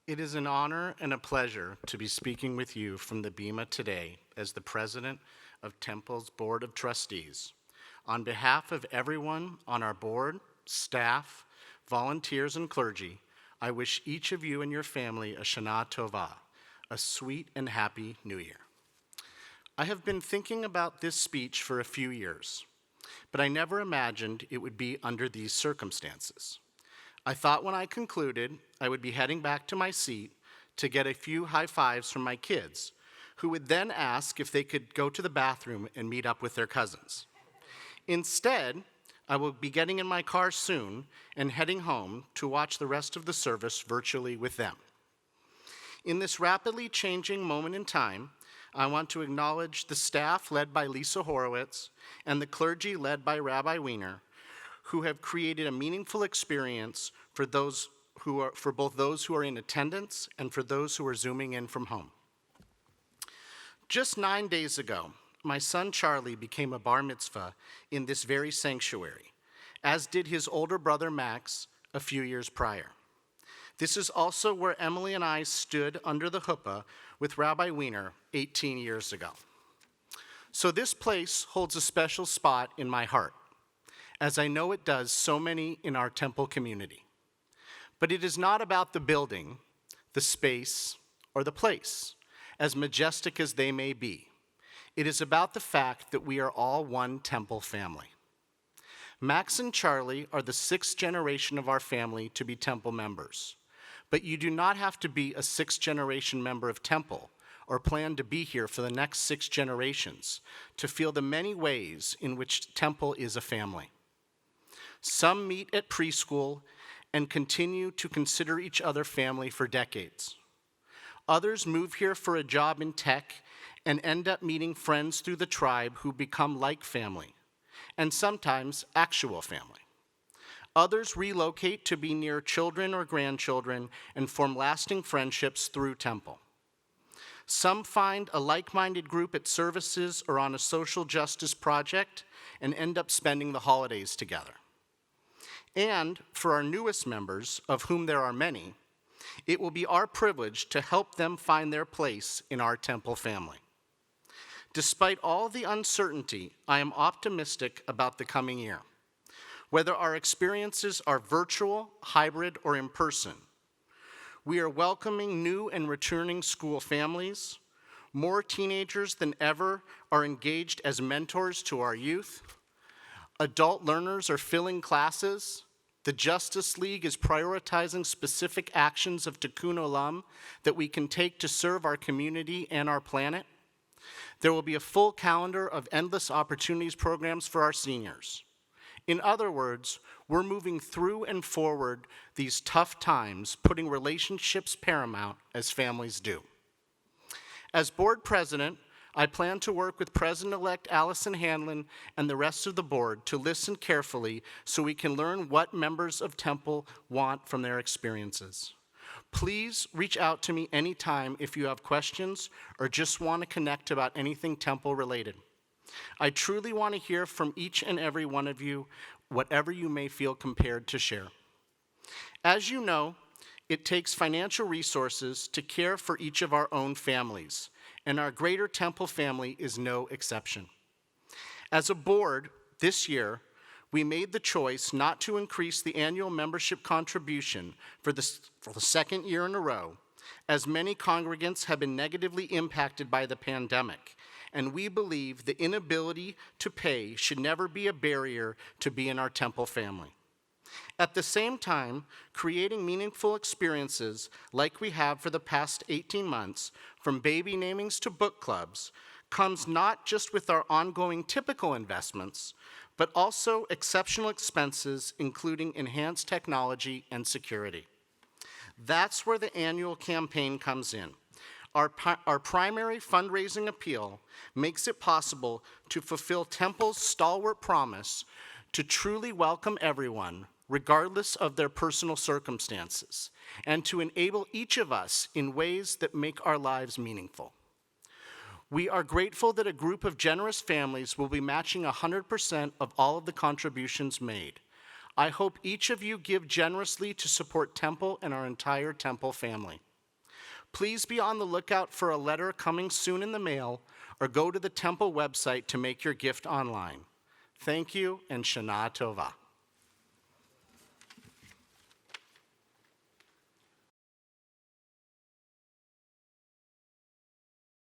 It is an honor and a pleasure to be speaking with you from the Bema today as the President of Temple's Board of Trustees. On behalf of everyone on our board, staff, volunteers, and clergy, I wish each of you and your family a Shana Tova, a sweet and happy New Year. I have been thinking about this speech for a few years, but I never imagined it would be under these circumstances. I thought when I concluded, I would be heading back to my seat to get a few high fives from my kids, who would then ask if they could go to the bathroom and meet up with their cousins. Instead, I will be getting in my car soon and heading home to watch the rest of the service virtually with them. In this rapidly changing moment in time, I want to acknowledge the staff led by Lisa Horowitz and the clergy led by Rabbi Weiner, who have created a meaningful experience for both those who are in attendance and for those who are Zooming in from home. Just 9 days ago, my son Charlie became a bar mitzvah in this very sanctuary, as did his older brother Max a few years prior. This is also where Emily and I stood under the chuppah with Rabbi Weiner 18 years ago. So this place holds a special spot in my heart, as I know it does so many in our Temple community. But it is not about the building, the space, or the place, as majestic as they may be. It is about the fact that we are all one Temple family. Max and Charlie are the 6th generation of our family to be Temple members. But you do not have to be a 6th generation member of Temple or plan to be here for the next 6 generations to feel the many ways in which Temple is a family. Some meet at preschool and continue to consider each other family for decades. Others move here for a job in tech and end up meeting friends through the tribe who become like family, and sometimes actual family. Others relocate to be near children or grandchildren and form lasting friendships through Temple. Some find a like-minded group at services or on a social justice project and end up spending the holidays together. And for our newest members, of whom there are many, it will be our privilege to help them find their place in our Temple family. Despite all the uncertainty, I am optimistic about the coming year. Whether our experiences are virtual, hybrid, or in person, we are welcoming new and returning school families. More teenagers than ever are engaged as mentors to our youth. Adult learners are filling classes. The Justice League is prioritizing specific actions of Tikkun Olam that we can take to serve our community and our planet. There will be a full calendar of endless opportunities programs for our seniors. In other words, we're moving through and forward these tough times, putting relationships paramount as families do. As board president, I plan to work with President-elect Allison Hanlon and the rest of the board to listen carefully so we can learn what members of Temple want from their experiences. Please reach out to me anytime if you have questions or just want to connect about anything Temple related. I truly want to hear from each and every one of you, whatever you may feel compelled to share. As you know, it takes financial resources to care for each of our own families, and our Greater Temple family is no exception. As a board, this year, we made the choice not to increase the annual membership contribution for the second year in a row, as many congregants have been negatively impacted by the pandemic, and we believe the inability to pay should never be a barrier to be in our Temple family. At the same time, creating meaningful experiences like we have for the past 18 months, from baby namings to book clubs, comes not just with our ongoing typical investments, but also exceptional expenses, including enhanced technology and security. That's where the annual campaign comes in. Our primary fundraising appeal makes it possible to fulfill Temple's stalwart promise to truly welcome everyone, regardless of their personal circumstances, and to enable each of us in ways that make our lives meaningful. We are grateful that a group of generous families will be matching 100% of all of the contributions made. I hope each of you give generously to support Temple and our entire Temple family. Please be on the lookout for a letter coming soon in the mail, or go to the temple website to make your gift online. Thank you, and Shana Tova.